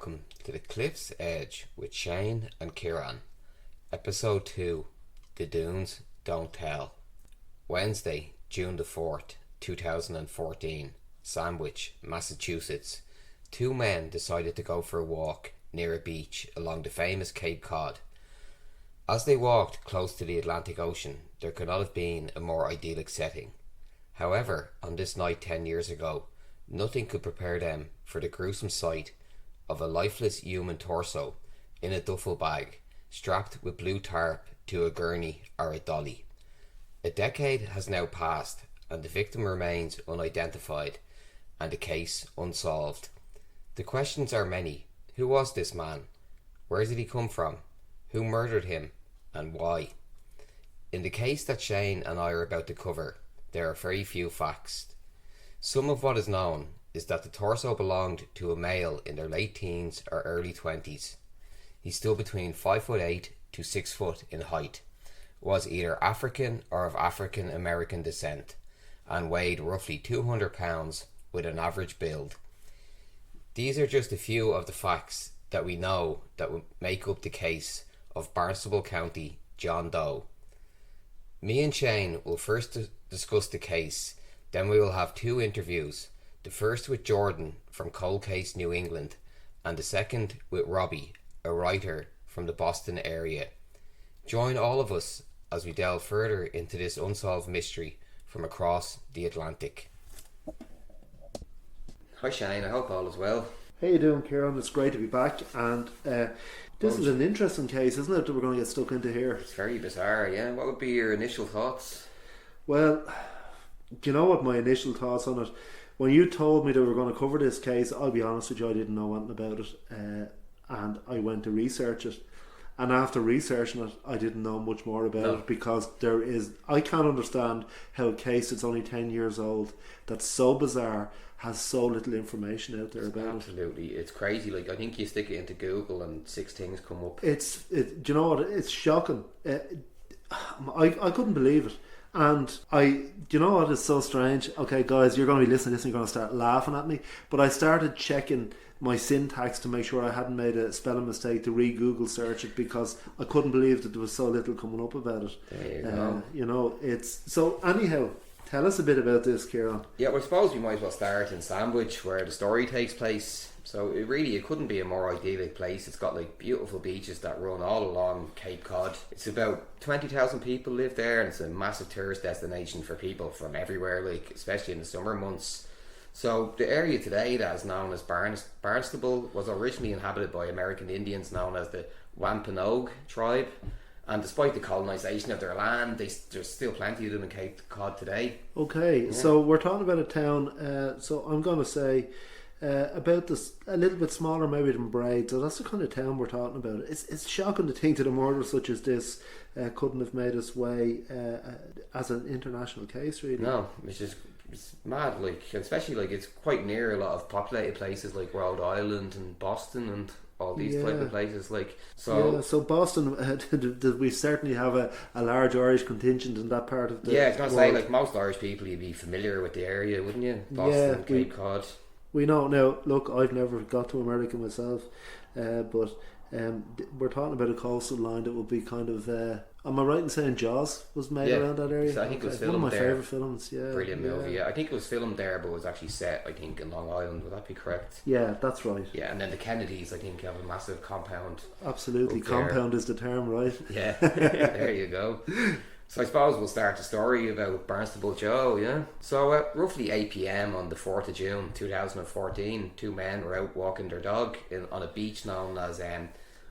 welcome to the Cliff's Edge with Shane and Kieran. Episode 2, The Dunes Don't Tell. Wednesday, June the 4th, 2014, Sandwich, Massachusetts. Two men decided to go for a walk near a beach along the famous Cape Cod. As they walked close to the Atlantic Ocean, there could not have been a more idyllic setting. However, on this night 10 years ago, nothing could prepare them for the gruesome sight of a lifeless human torso in a duffel bag, strapped with blue tarp to a gurney or a dolly. A decade has now passed, and the victim remains unidentified, and the case unsolved. The questions are many. Who was this man? Where did he come from? Who murdered him, and why? In the case that Shane and I are about to cover, there are very few facts. Some of what is known is that the torso belonged to a male in their late teens or early 20s. He stood between 5'8" to 6 foot in height, was either African or of African American descent, and weighed roughly 200 pounds with an average build. These are just a few of the facts that we know that would make up the case of Barnstable County John Doe. Me and Shane will first discuss the case, then we will have two interviews, the first with Jordan from Cold Case New England, and the second with Robbie, a writer from the Boston area. Join all of us as we delve further into this unsolved mystery from across the Atlantic. Hi Shane, I hope all is well. How you doing, Kieran? It's great to be back, and this is an interesting case, isn't it, that we're going to get stuck into here? It's very bizarre, yeah. What would be your initial thoughts? Well, do you know what my initial thoughts on it? When you told me that we were going to cover this case, I'll be honest with you, I didn't know anything about it, and I went to research it. And after researching it, I didn't know much more about it, because I can't understand how a case that's only 10 years old, that's so bizarre, has so little information out there about Absolutely, it's crazy. Like, I think you stick it into Google and 6 things come up. Do you know what? It's shocking. I couldn't believe it. And do you know what is so strange? Okay, guys, you're going to be listening to this and you're going to start laughing at me. But I started checking my syntax to make sure I hadn't made a spelling mistake to re-Google search it, because I couldn't believe that there was so little coming up about it. There you go. You know, it's so. Anyhow, tell us a bit about this, Kieran. Yeah, well, I suppose we might as well start in Sandwich, where the story takes place. So it couldn't be a more idyllic place. It's got like beautiful beaches that run all along Cape Cod. It's about 20,000 people live there, and it's a massive tourist destination for people from everywhere, like especially in the summer months. So the area today that is known as Barnstable was originally inhabited by American Indians known as the Wampanoag tribe, and despite the colonisation of their land, there's still plenty of them in Cape Cod today. Okay, so we're talking about a town, so I'm going to say about this a little bit smaller maybe than Braid, so that's the kind of town we're talking about. It's shocking to think that a murder such as this couldn't have made its way as an international case, really. No, it's mad, like, especially like it's quite near a lot of populated places like Rhode Island and Boston and all these type of places, like, so. Yeah, so Boston, we certainly have a large Irish contingent in that part of the I was going to say, world. like, most Irish people, you'd be familiar with the area, wouldn't you? Boston, Cape Cod. We know. Now, look, I've never got to America myself, but we're talking about a coastal line that would be kind of. Am I right in saying Jaws was made around that area? So I think it was filmed one of my there. favourite films. Yeah, Brilliant movie. Yeah, I think it was filmed there, but was actually set, I think, in Long Island. Would that be correct? Yeah, that's right. Yeah, and then the Kennedys, I think, have a massive compound. Absolutely, compound is the term, right? Yeah, there you go. So I suppose we'll start the story about Barnstable Joe, yeah? So at roughly 8 p.m. on the 4th of June 2014, two men were out walking their dog on a beach known as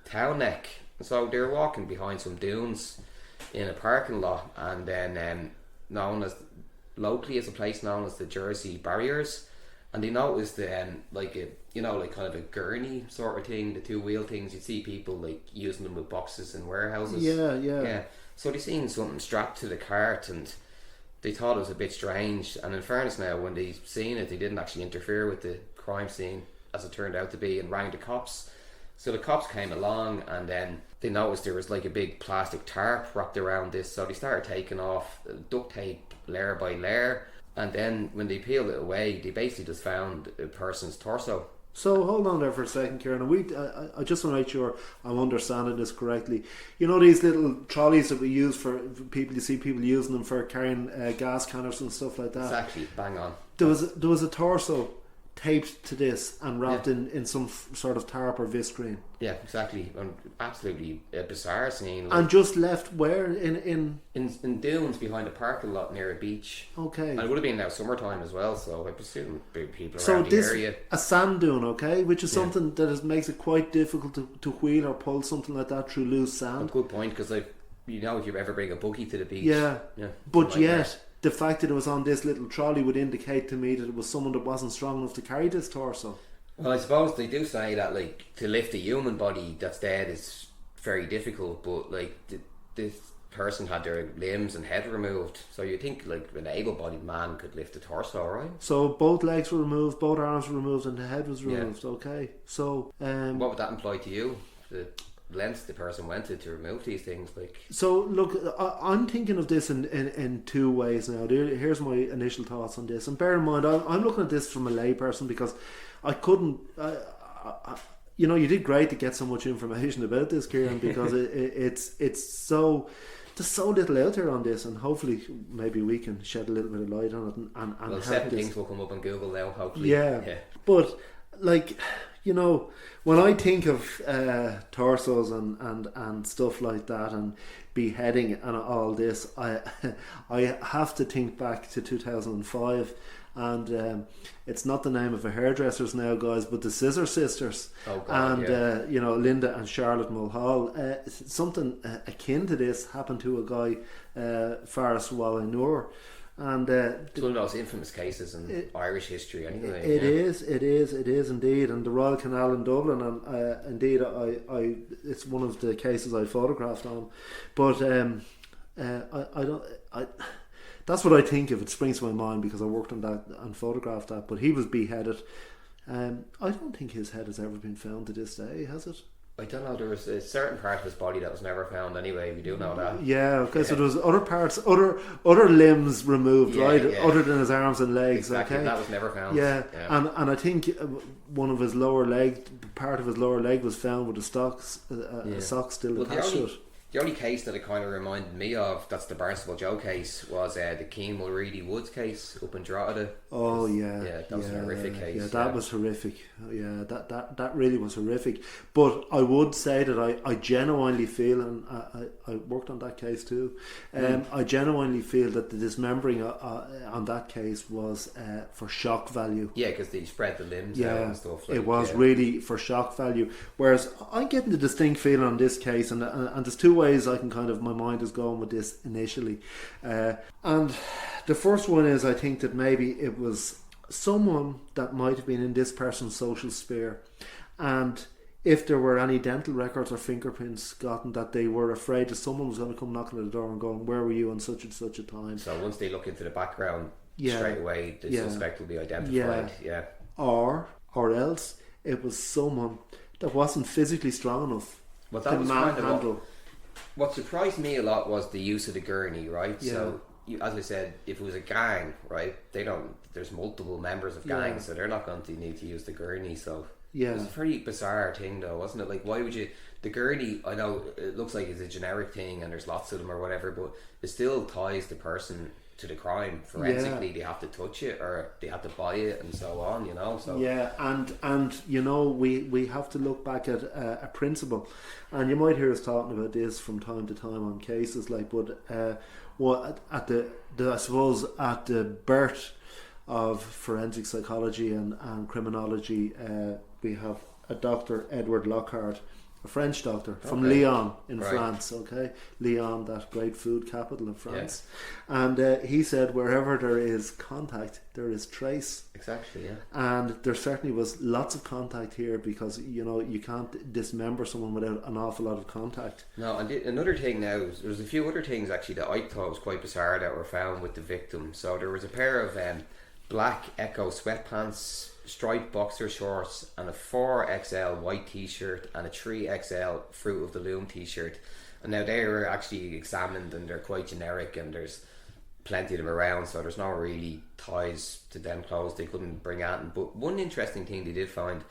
Town Neck. So they were walking behind some dunes in a parking lot, and then known as locally as a place known as the Jersey Barriers, and they noticed like kind of a gurney sort of thing, the two-wheel things. You see people like using them with boxes in warehouses. Yeah. So they seen something strapped to the cart, and they thought it was a bit strange. And in fairness now, when they seen it, they didn't actually interfere with the crime scene, as it turned out to be, and rang the cops. So the cops came along, and then they noticed there was like a big plastic tarp wrapped around this. So they started taking off duct tape layer by layer, and then when they peeled it away, they basically just found a person's torso. So hold on there for a second, Kieran. I just want to make sure I'm understanding this correctly. You know these little trolleys that we use for people. You see people using them for carrying gas canners and stuff like that. Exactly, bang on. There was a torso taped to this and wrapped Yeah. in some sort of tarp or viscreen. Yeah, exactly. Absolutely a bizarre scene. And just left where in in dunes behind a parking lot near a beach. okay. And it would have been now summertime as well, so I presume people So around the this area. a sand dune, okay, which is something that makes it quite difficult to wheel or pull something like that through loose A sand. good point, because if you ever bring a buggy to the beach, Yeah, yeah, but like yet the fact that it was on this little trolley would indicate to me that it was someone that wasn't strong enough to carry this torso. Well, I suppose they do say that like to lift a human body that's dead is very difficult, but like this person had their limbs and head removed, so you think like an able-bodied man could lift a torso, right? So both legs were removed, both arms were removed, and the head was removed. Okay, so What would that imply to you? The lengths the person went to remove these things, like. So look, I'm thinking of this in two ways now. Here's my initial thoughts on this, and bear in mind, I'm looking at this from a layperson because I couldn't. You know, you did great to get so much information about this, Kieran, because it's so. There's so little out there on this, and hopefully, maybe we can shed a little bit of light on it and Well, help 7 this. things will come up on Google now, hopefully. Yeah. But like, you know, when I think of torsos and stuff like that and beheading and all this, I have to think back to 2005. And it's not the name of a hairdressers now, guys, but the Scissor Sisters. Oh, God, and you know, Linda and Charlotte Mulhall. Something akin to this happened to a guy, Faris Wallinur. And It's one of those infamous cases in Irish history, anyway. it is indeed. And the Royal Canal in Dublin, and indeed, I it's one of the cases I photographed on. But I don't. That's what I think of. It springs to my mind because I worked on that and photographed that. But he was beheaded. I don't think his head has ever been found to this day, has it? I don't know, there was a certain part of his body that was never found anyway, we do know that. Yeah, okay, so there was other parts, other limbs removed, right? Yeah. Other than his arms and legs, Exactly, okay? that was never found. Yeah. And I think one of his lower leg, part of his lower leg was found with a sock still attached to it. The only case that it kind of reminded me of, that's the Barnstable Joe case, was the Keane Mulready Woods case up in Drogheda. Oh yeah, that was a horrific case. Yeah, that was horrific. Yeah, that really was horrific. But I would say that I genuinely feel, and I worked on that case too. I genuinely feel that the dismembering on that case was for shock value. Yeah, because they spread the limbs out and stuff. Like, it was really for shock value. Whereas I'm getting the distinct feeling on this case, and there's two ways I can kind of, my mind is going with this initially, and the first one is I think that maybe it was someone that might have been in this person's social sphere, and if there were any dental records or fingerprints gotten, that they were afraid that someone was going to come knocking at the door and going, where were you on such and such a time? So once they look into the background, straight away the suspect will be identified. Or else it was someone that wasn't physically strong enough to manhandle. What surprised me a lot was the use of the gurney, right? Yeah. So, as I said, if it was a gang, right, there's multiple members of gangs, so they're not going to need to use the gurney. So it was a pretty bizarre thing, though, wasn't it? Like, why would you? The gurney, I know it looks like it's a generic thing and there's lots of them or whatever, but it still ties the person to the crime. Forensically, they have to touch it or they have to buy it and so on, you know. So and you know, we have to look back at a principle, and you might hear us talking about this from time to time on cases like, but at the I suppose at the birth of forensic psychology and criminology, we have a Dr. Edward Lockhart, a French doctor from Lyon in France, Lyon, that great food capital of France. And he said wherever there is contact, there is trace. Exactly, yeah. And there certainly was lots of contact here, because, you know, you can't dismember someone without an awful lot of contact. No, and another thing now, there's a few other things actually that I thought was quite bizarre that were found with the victim. So there was a pair of black Echo sweatpants, striped boxer shorts, and a 4XL white t-shirt and a 3XL Fruit of the Loom t-shirt. And now they were actually examined and they're quite generic, and there's plenty of them around, so there's no really ties to them clothes. They couldn't bring out. But one interesting thing they did find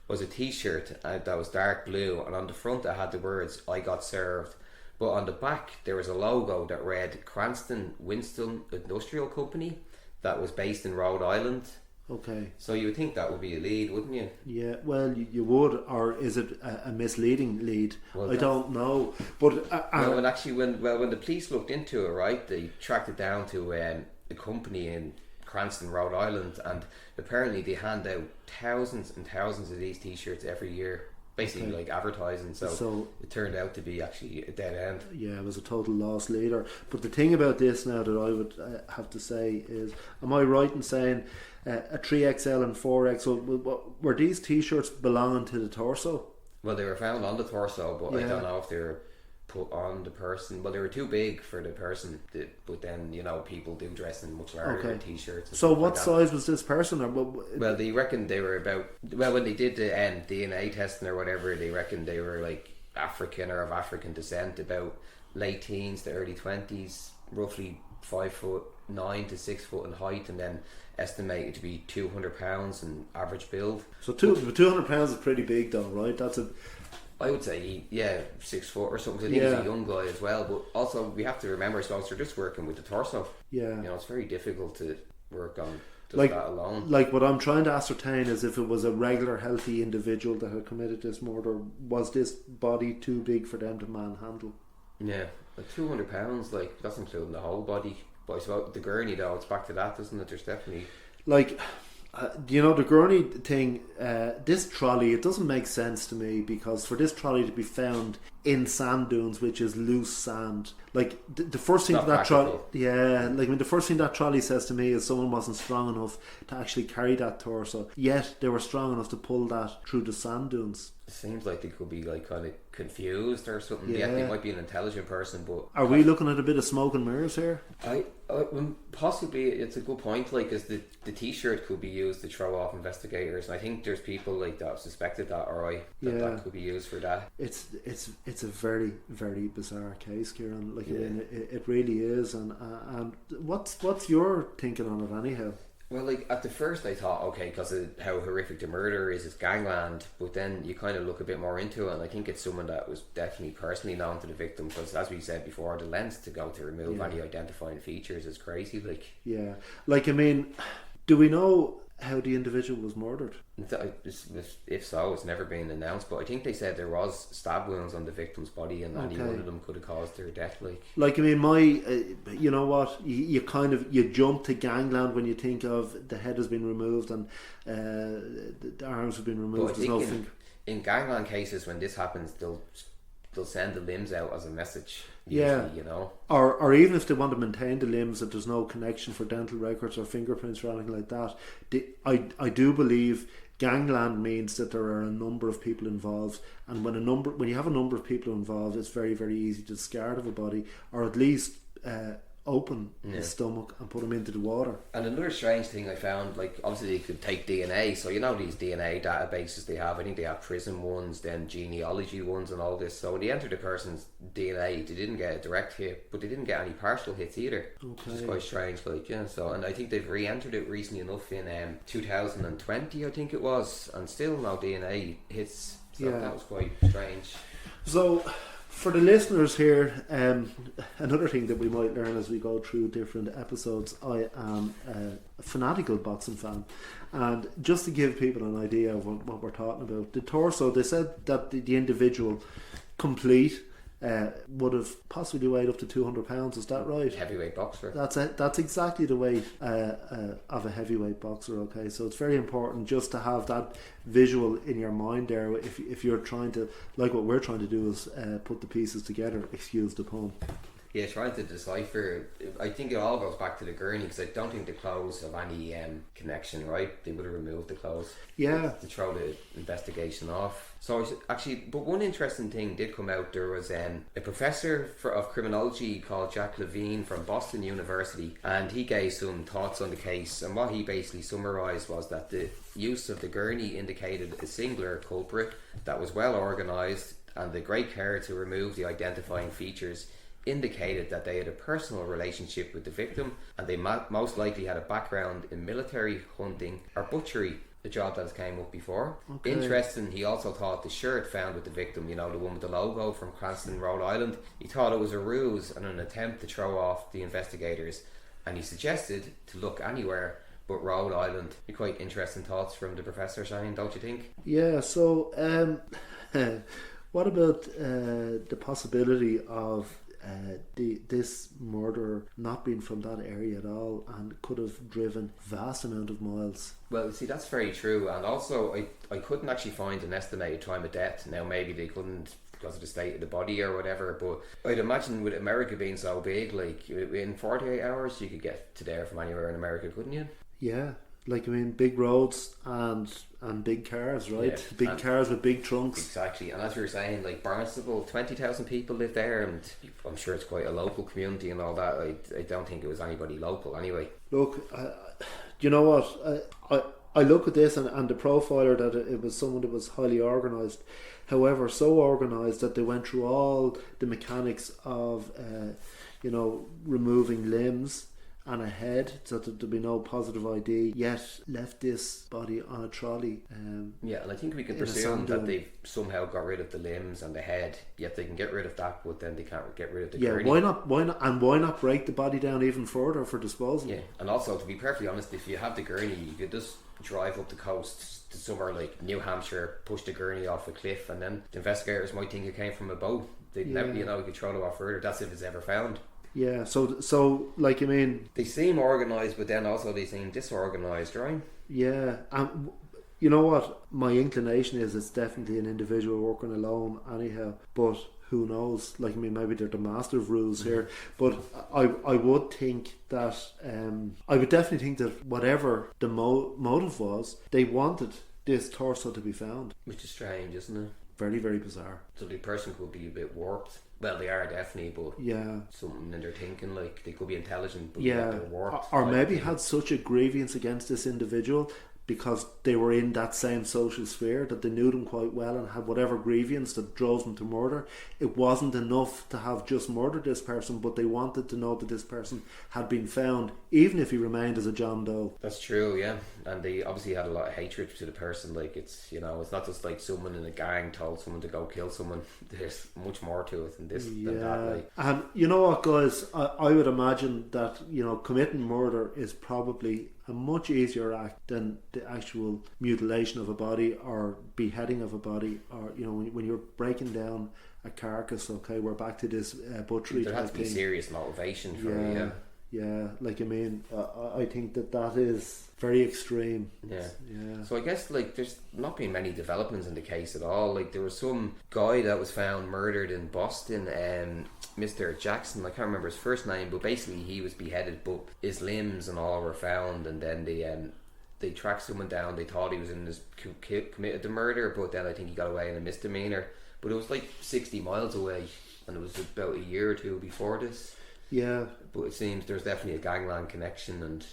was a t-shirt that was dark blue, and on the front it had the words "I got served," but on the back there was a logo that read Cranston Winston Industrial Company, that was based in Rhode Island. Okay. So you would think that would be a lead, wouldn't you? Yeah, well, you would, or is it a misleading lead? Well, I don't know. But well, actually, when the police looked into it, right, they tracked it down to a company in Cranston, Rhode Island, and apparently they hand out thousands and thousands of these T-shirts every year, basically like advertising. So it turned out to be actually a dead end. Yeah, it was a total loss leader. But the thing about this now that I would have to say is, am I right in saying a 3XL and 4XL, were these T-shirts belonging to the torso? Well, they were found on the torso, but I don't know if they were put on the person. Well, they were too big for the person, but then, you know, people do dress in much larger T-shirts. So what size was this person? Well, they reckon they were about, well, when they did the DNA testing or whatever, they reckon they were like African or of African descent, about late teens to early 20s, roughly 5'9" to 6 foot in height, and then estimated to be 200 pounds in average build. So 200 pounds is pretty big though, right? I would say, 6 foot or something. I think he's a young guy as well. But also, we have to remember, so they're just working with the torso. Yeah. You know, it's very difficult to work on that alone. Like, what I'm trying to ascertain is if it was a regular, healthy individual that had committed this murder, was this body too big for them to manhandle? Yeah, like 200 pounds, like, that's including the whole body. But I suppose the gurney, though, it's back to that, doesn't it? There's definitely... Like... you know, the gurney thing, this trolley, it doesn't make sense to me, because for this trolley to be found in sand dunes, which is loose sand, like the first thing that trolley, the first thing that trolley says to me is someone wasn't strong enough to actually carry that torso, yet they were strong enough to pull that through the sand dunes. It seems like they could be like kind of confused or something. Yeah, they might be an intelligent person, but are we looking at a bit of smoke and mirrors here? I possibly, it's a good point. Like, as the T-shirt could be used to throw off investigators, and I think there's people like that have suspected that, that could be used for that. It's a very, very bizarre case, Kieran. Like, I mean, it really is. And what's your thinking on it anyhow? Well, like, at the first I thought, okay, because of how horrific the murder is, it's gangland, but then you kind of look a bit more into it, and I think it's someone that was definitely personally known to the victim, because as we said before, the lengths to go to remove any identifying features is crazy. Like, yeah, like, I mean, do we know how the individual was murdered? If so, it's never been announced, but I think they said there was stab wounds on the victim's body, and any one of them could have caused their death. Like I mean, you know what, you jump to gangland when you think of the head has been removed and the arms have been removed. But I think in gangland cases, when this happens, they'll send the limbs out as a message. Usually, you know, or even if they want to maintain the limbs, that there's no connection for dental records or fingerprints or anything like that. I do believe gangland means that there are a number of people involved, and when you have a number of people involved, it's very, very easy to discard of a body, or at least open his stomach and put him into the water. And another strange thing I found, like, obviously they could take DNA, so you know these DNA databases they have, I think they have prison ones, then genealogy ones and all this, so when they entered a person's DNA, they didn't get a direct hit, but they didn't get any partial hits either, which is quite strange. So, and I think they've re-entered it recently enough in 2020, I think it was, and still no DNA hits, so that was quite strange. So for the listeners here, another thing that we might learn as we go through different episodes, I am a fanatical boxing fan, and just to give people an idea of what we're talking about, the torso, they said that the individual complete would have possibly weighed up to 200 pounds. Is that right? Heavyweight boxer. That's it. That's exactly the weight of a heavyweight boxer. Okay, so it's very important just to have that visual in your mind there. If you're trying to, like what we're trying to do, is put the pieces together. Excuse the pun. Yeah, trying to decipher. I think it all goes back to the gurney, because I don't think the clothes have any connection, right? They would have removed the clothes. Yeah. To throw the investigation off. So actually, but one interesting thing did come out. There was a professor of criminology called Jack Levine from Boston University, and he gave some thoughts on the case. And what he basically summarised was that the use of the gurney indicated a singular culprit that was well organised, and the great care to remove the identifying features indicated that they had a personal relationship with the victim, and they most likely had a background in military, hunting, or butchery, a job that has came up before. Okay. Interesting, he also thought the shirt found with the victim, you know, the one with the logo from Cranston, Rhode Island, he thought it was a ruse and an attempt to throw off the investigators, and he suggested to look anywhere but Rhode Island. Be quite interesting thoughts from the professor, Shane, don't you think? Yeah, so what about the possibility of this murderer not being from that area at all and could have driven vast amount of miles? Well, see, that's very true, and also I couldn't actually find an estimated time of death. Now, maybe they couldn't because of the state of the body or whatever, but I'd imagine with America being so big, like in 48 hours you could get to there from anywhere in America, couldn't you? Yeah, like I mean, big roads and big cars, right? Yeah, big cars with big trunks. Exactly, and as we were saying, like Barnstable, 20,000 people live there, and I'm sure it's quite a local community and all that. I don't think it was anybody local anyway. Look, you know what? I look at this and the profiler that it was someone that was highly organised. However, so organised that they went through all the mechanics of, removing limbs and a head so that there'd be no positive ID, yet left this body on a trolley. Yeah, and I think we can presume that they've somehow got rid of the limbs and the head, yet they can get rid of that, but then they can't get rid of the gurney. Why not break the body down even further for disposal? Yeah, and also, to be perfectly honest, if you have the gurney, you could just drive up the coast to somewhere like New Hampshire, push the gurney off a cliff, and then the investigators might think it came from a boat. They'd never, you could throw it off further. That's if it's ever found. Yeah, so like, I mean, they seem organised, but then also they seem disorganised, right? Yeah, and you know what? My inclination is it's definitely an individual working alone anyhow, but who knows? Like, I mean, maybe they're the master of rules here, but I would think that I would definitely think that whatever the motive was, they wanted this torso to be found. Which is strange, isn't it? Very, very bizarre. So the person could be a bit warped. Well, they are definitely, but yeah, something in their thinking, like they could be intelligent, but yeah, they're warped. Or maybe had such a grievance against this individual because they were in that same social sphere that they knew them quite well and had whatever grievance that drove them to murder. It wasn't enough to have just murdered this person, but they wanted to know that this person had been found, even if he remained as a John Doe. That's true, yeah. And they obviously had a lot of hatred to the person. Like, it's, it's not just like someone in a gang told someone to go kill someone. There's much more to it than this, than that. Like. And you know what, guys, I would imagine that committing murder is probably a much easier act than the actual mutilation of a body or beheading of a body, or when you're breaking down a carcass. Okay, we're back to this butchery. There has to be serious motivation for it. Yeah, like, I mean, I think that is very extreme. Yeah. So I guess, like, there's not been many developments in the case at all. Like, there was some guy that was found murdered in Boston, Mr. Jackson, I can't remember his first name, but basically he was beheaded, but his limbs and all were found, and then they tracked someone down. They thought he was committed the murder, but then I think he got away in a misdemeanor. But it was like 60 miles away, and it was about a year or two before this. Yeah. But it seems there's definitely a gangland connection, and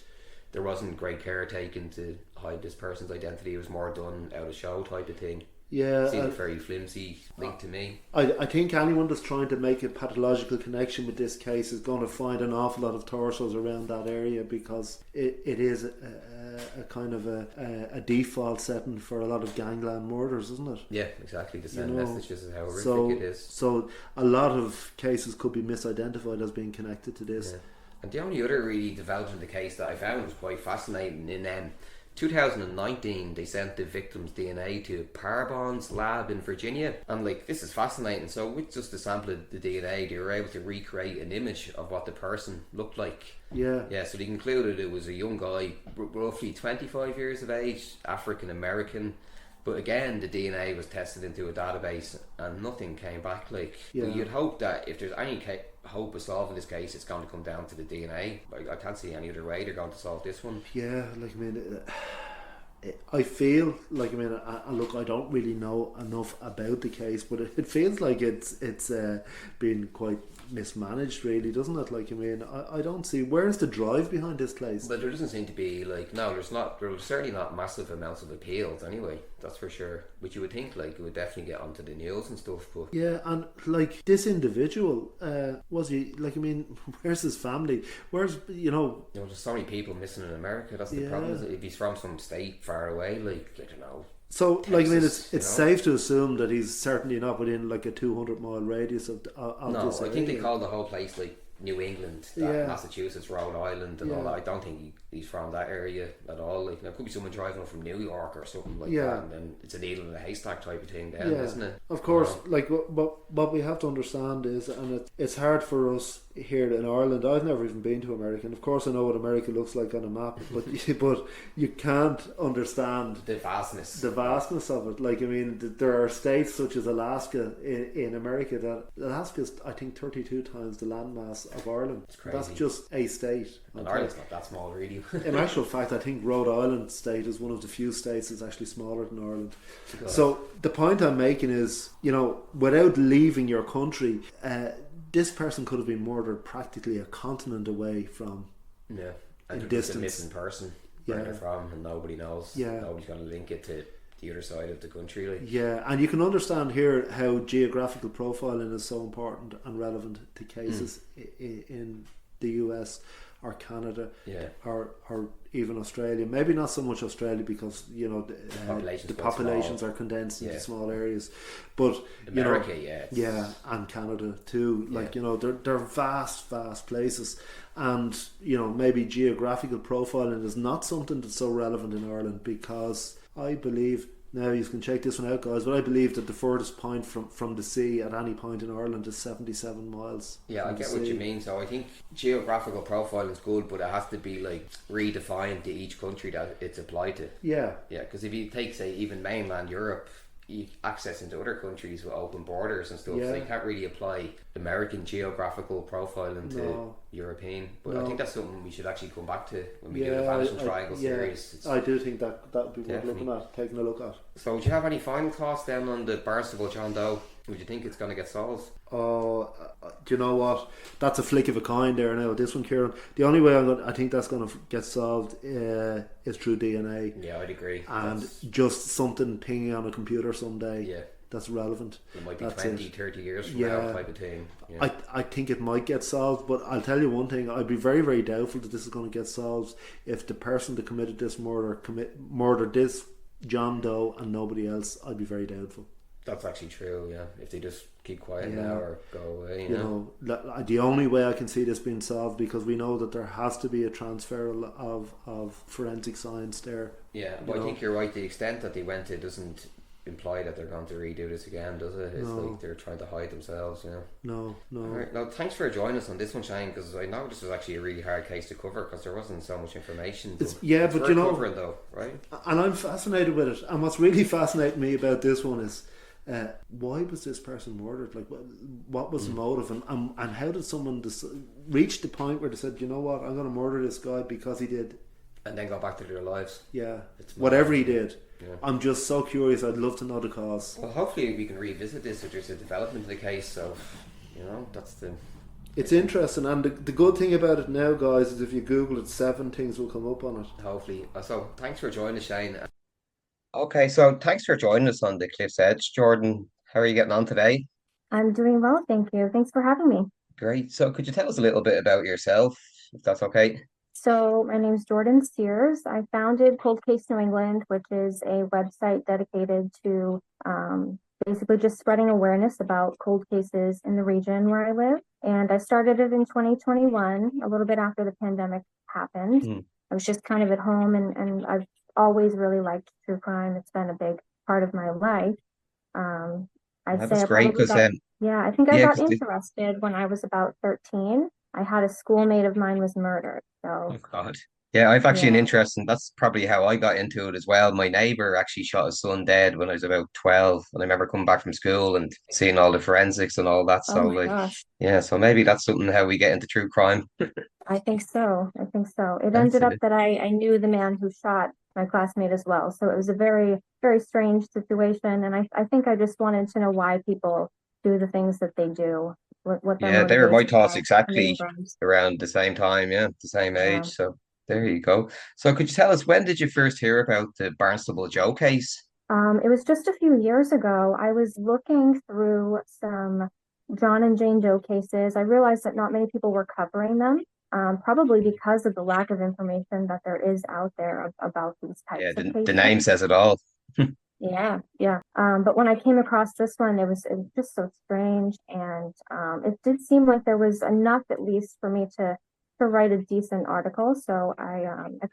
there wasn't great care taken to hide this person's identity. It was more done out of show type of thing. Yeah, seemed a very flimsy link to me. I think anyone that's trying to make a pathological connection with this case is going to find an awful lot of torsos around that area, because it is a kind of a default setting for a lot of gangland murders, isn't it? Yeah, exactly. The same messages is how horrific it is. So a lot of cases could be misidentified as being connected to this. Yeah. And the only other really development of the case that I found was quite fascinating. In 2019, they sent the victim's DNA to Parbon's lab in Virginia, and this is fascinating. So with just a sample of the DNA, they were able to recreate an image of what the person looked like. Yeah. So they concluded it was a young guy, roughly 25 years of age, African American. But again, the DNA was tested into a database, and nothing came back. But you'd hope that if there's any hope of solving this case, it's going to come down to the DNA. I can't see any other way they're going to solve this one. Yeah, I feel like, look, I don't really know enough about the case, but it feels like it's been quite mismanaged, really, doesn't it? I don't see, where's the drive behind this case? But there doesn't seem to be there's certainly not massive amounts of appeals anyway. that's for sure. But you would think like it would definitely get onto the news and stuff. But Yeah, and like this individual, was he like? I mean, where's his family? Where's there's so many people missing in America. That's the problem. Yeah. Is if he's from some state far away, like I don't know, So, like, I mean, Texas, it's safe to assume that he's certainly not within like a 200-mile radius of No, this I think they area. call the whole place like New England, Yeah, Massachusetts, Rhode Island, and all yeah, that. I don't think he's from that area at all. Like, there could be someone driving up from New York or something like yeah. that, and then it's a needle in a haystack type of thing, then, Yeah, isn't it? of You course. know? Like what we have to understand is, and it's hard for us here in Ireland. I've never even been to America, and of course I know what America looks like on a map, but but you can't understand The vastness. the vastness of it. Like I mean, there are states such as Alaska in America that Alaska's I think 32 times the landmass of Ireland. It's crazy. That's just a state. And Ireland's not that small, really. In actual fact, I think Rhode Island state is one of the few states that's actually smaller than Ireland. God. So the point I'm making is, without leaving your country, this person could have been murdered practically a continent away from. Yeah, and In it's a distance. missing person where Yeah. they're from, and nobody knows. Yeah. Nobody's going to link it to the other side of the country. Like, Yeah, and you can understand here how geographical profiling is so important and relevant to cases in the US or Canada yeah, or even Australia. Maybe not so much Australia because population's the quite populations small. are condensed into Yeah. small areas, but America, yeah, yeah, and Canada too. Like they're vast places, and maybe geographical profiling is not something that's so relevant in Ireland because I believe. Now you can check this one out, guys. But I believe that the furthest point from the sea at any point in Ireland is 77 miles. Yeah, I from the get what you sea. mean. So I think geographical profile is good, but it has to be like redefined to each country that it's applied to. Yeah, Yeah, because if you take, say, even mainland Europe, access into other countries with open borders and stuff, Yeah. so you can't really apply American geographical profiling to No. European. But No. I think that's something we should actually come back to when we do yeah, the Vanishing Triangle yeah. series. I do think that would be worth Definitely. looking at, taking a look at. So, do you have any final thoughts then on the Barnstable John Doe? Would you think it's going to get solved? Oh, do you know what? That's a flick of a coin there now. This one, Kieran. The only way I think that's going to get solved is through DNA Yeah, I'd agree. and That's- just something pinging on a computer someday. yeah, That's relevant. it might be That's 20, it. 30 years from Yeah. now type of thing. Yeah. I think it might get solved, but I'll tell you one thing: I'd be very, very doubtful that this is going to get solved if the person that committed this murdered this John Doe and nobody else. I'd be very doubtful. That's actually true, yeah. If they just keep quiet Yeah. now or go away, The only way I can see this being solved, because we know that there has to be a transfer of forensic science there. Yeah, You but I know? think you're right. The extent that they went to doesn't imply that they're going to redo this again, does it? It's No. like they're trying to hide themselves, No. Alright, now thanks for joining us on this one, Shane, because I know this was actually a really hard case to cover because there wasn't so much information. It's it's but worth covering though, right? And I'm fascinated with it. And what's really fascinating me about this one is why was this person murdered? Like, what was the motive, and how did someone reach the point where they said, you know what, I'm going to murder this guy because he did, And then go back to their lives. yeah, It's whatever he mad. did. Yeah. I'm just so curious. I'd love to know the cause. Well, hopefully we can revisit this if there's a development in the case. So, that's the It's interesting, and the good thing about it now, guys, is if you Google it, 7 things will come up on it. hopefully. So, thanks for joining us, Shane. Okay, so thanks for joining us on the Cliff's Edge, Jordan. How are you getting on today? I'm doing well, thank you. Thanks for having me. Great. So, could you tell us a little bit about yourself, if that's okay? So, my name's Jordan Sears. I founded Cold Case New England, which is a website dedicated to basically just spreading awareness about cold cases in the region where I live. And I started it in 2021, a little bit after the pandemic happened. Mm. I was just kind of at home, and I've always really liked true crime. It's been a big part of my life. I'd say That's I great probably because yeah, I think I yeah, got because interested when I was about 13. I had a schoolmate of mine was murdered. So, oh God. Yeah, I've actually an yeah. interest, and that's probably how I got into it as well. My neighbor actually shot his son dead when I was about 12, and I remember coming back from school and seeing all the forensics and all that. Oh So, my like, gosh. yeah, so maybe that's something how we get into true crime. I think so. I think so. It That's ended up it. that I knew the man who shot my classmate as well. So it was a very, very strange situation. And I think I just wanted to know why people do the things that they do, what their Yeah, they were my motivations thoughts are committing exactly crimes. around the same time, yeah, the same Yeah. age. So there you go. So could you tell us when did you first hear about the Barnstable Joe case? It was just a few years ago. I was looking through some John and Jane Doe cases. I realized that not many people were covering them, probably because of the lack of information that there is out there about these Yeah, types of the cases. name says it all. Yeah, yeah. But when I came across this one, it was just so strange, and it did seem like there was enough, at least, for me to write a decent article. So I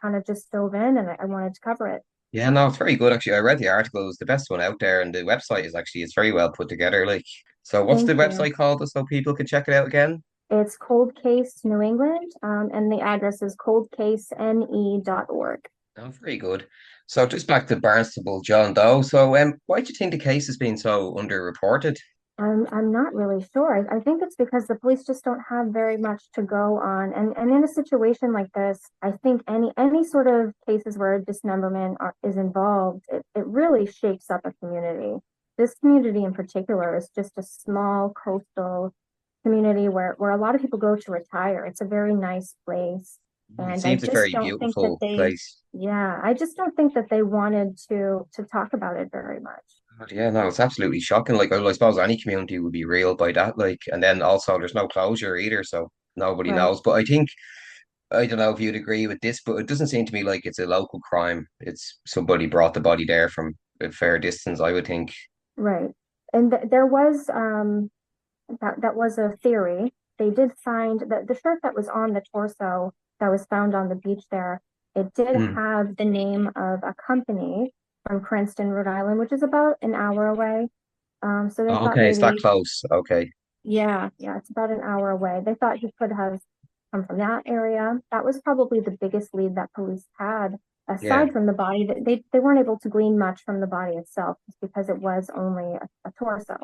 kind of just dove in, and I wanted to cover it. Yeah, no, it's very good actually. I read the article, it was the best one out there, and the website is actually it's very well put together. Like, so what's the Thank you. website called so people can check it out again? It's Cold Case New England, and the address is coldcasene.org. Oh, very good. So just back to Barnstable, John Doe. So why do you think the case has been so underreported? I'm not really sure. I think it's because the police just don't have very much to go on. And in a situation like this, I think any sort of cases where dismemberment is involved, it really shakes up a community. This community in particular is just a small coastal community where a lot of people go to retire. It's a very nice place. It And I seems a just very don't think that beautiful they, place. yeah, I just don't think that they wanted to talk about it very much. But yeah, no, it's absolutely shocking. Like, I suppose any community would be reeled by that. Like, and then also there's no closure either, so nobody Right. knows. But I think I don't know if you'd agree with this, but it doesn't seem to me like it's a local crime. It's somebody brought the body there from a fair distance, I would think. Right. And there was that was a theory. They did find that the shirt that was on the torso that was found on the beach there, it did Hmm. have the name of a company from Princeton, Rhode Island, which is about an hour away. So they Oh, thought okay, it's that maybe, close. Okay. yeah, yeah, it's about an hour away. They thought he could have come from that area. That was probably the biggest lead that police had, Yeah. aside from the body. That they weren't able to glean much from the body itself, just because it was only a torso.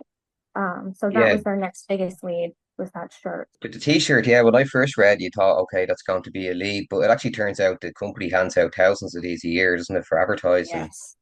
So that Yeah. was their next biggest lead, was that shirt. But the t-shirt, yeah, when I first read, you thought, okay, that's going to be a lead, but it actually turns out the company hands out thousands of these a year, doesn't it, for advertising. Yes.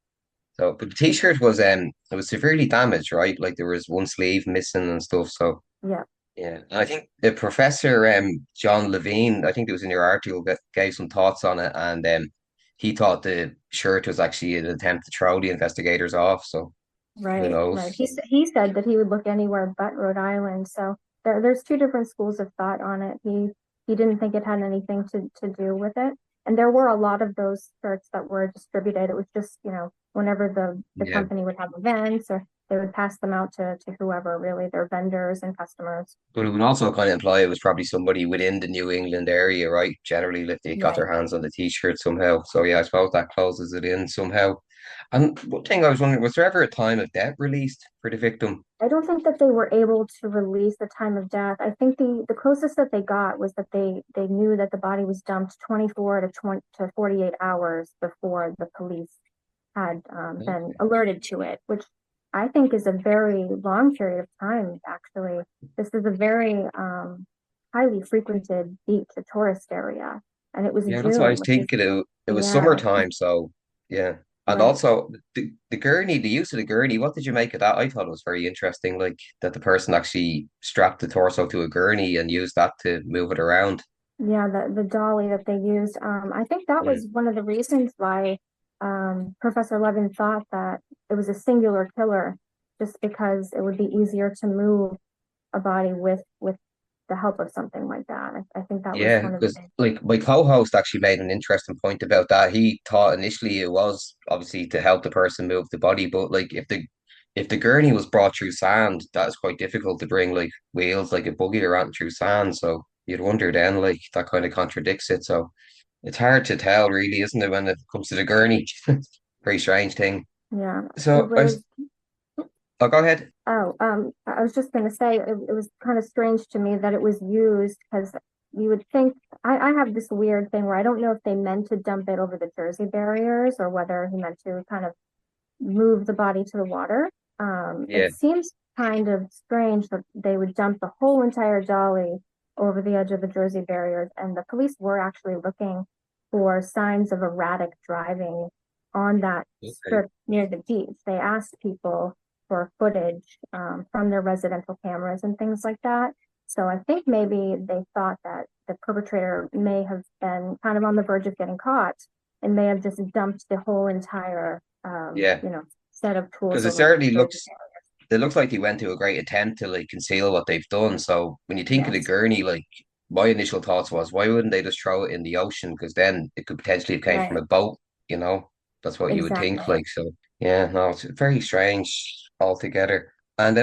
So, but the t-shirt was it was severely damaged, right? Like there was one sleeve missing and stuff. So Yeah. yeah, and I think the professor John Levine, I think it was in your article that gave some thoughts on it, and he thought the shirt was actually an attempt to throw the investigators off. So who Right, right. knows? He said that he would look anywhere but Rhode Island. So there's two different schools of thought on it. He didn't think it had anything to do with it. And there were a lot of those shirts that were distributed. It was just, whenever the Yeah. company would have events, or they would pass them out to whoever, really, their vendors and customers. But it would also kind of imply it was probably somebody within the New England area, right? Generally, if they got Right. their hands on the t-shirt somehow. So yeah, I suppose that closes it in somehow. And one thing I was wondering, was there ever a time of death released for the victim? I don't think that they were able to release the time of death. I think the closest that they got was that they knew that the body was dumped 24 to 20 to 48 hours before the police had been Okay. alerted to it, which I think is a very long period of time, actually. This is a very highly frequented beach, a tourist area, and it was Yeah, that's what I June, was which is, thinking. It was yeah, summertime, so yeah. And right. also the gurney, the use of the gurney, what did you make of that? I thought it was very interesting, like that the person actually strapped the torso to a gurney and used that to move it around. Yeah, the dolly that they used. I think that Mm. was one of the reasons why Professor Levin thought that it was a singular killer, just because it would be easier to move a body with the help of something like that. I think that was Yeah, one of the because things. like my co-host actually made an interesting point about that. He thought initially it was obviously to help the person move the body, but like if the gurney was brought through sand, that is quite difficult to bring like wheels like a buggy around through sand. So you'd wonder then like that kind of contradicts it. So it's hard to tell really, isn't it, when it comes to the gurney? Very strange thing. Yeah, it So was. I'll go ahead. Oh, I was just going to say it was kind of strange to me that it was used, because you would think I have this weird thing where I don't know if they meant to dump it over the Jersey barriers, or whether he meant to kind of move the body to the water. Yeah. It seems kind of strange that they would dump the whole entire dolly over the edge of the Jersey barriers, and the police were actually looking for signs of erratic driving on that Okay. strip near the beach. They asked people for footage from their residential cameras and things like that. So I think maybe they thought that the perpetrator may have been kind of on the verge of getting caught, and may have just dumped the whole entire Yeah. set of tools Because it over certainly those looks, it looks like they went to a great attempt to like conceal what they've done. So when you think of the areas. gurney, like my initial thoughts was, why wouldn't they just throw it in the ocean? Because then it could potentially have came from Right. a boat, you know? That's what you would think, Exactly. like so. Yeah, no, it's very strange altogether. And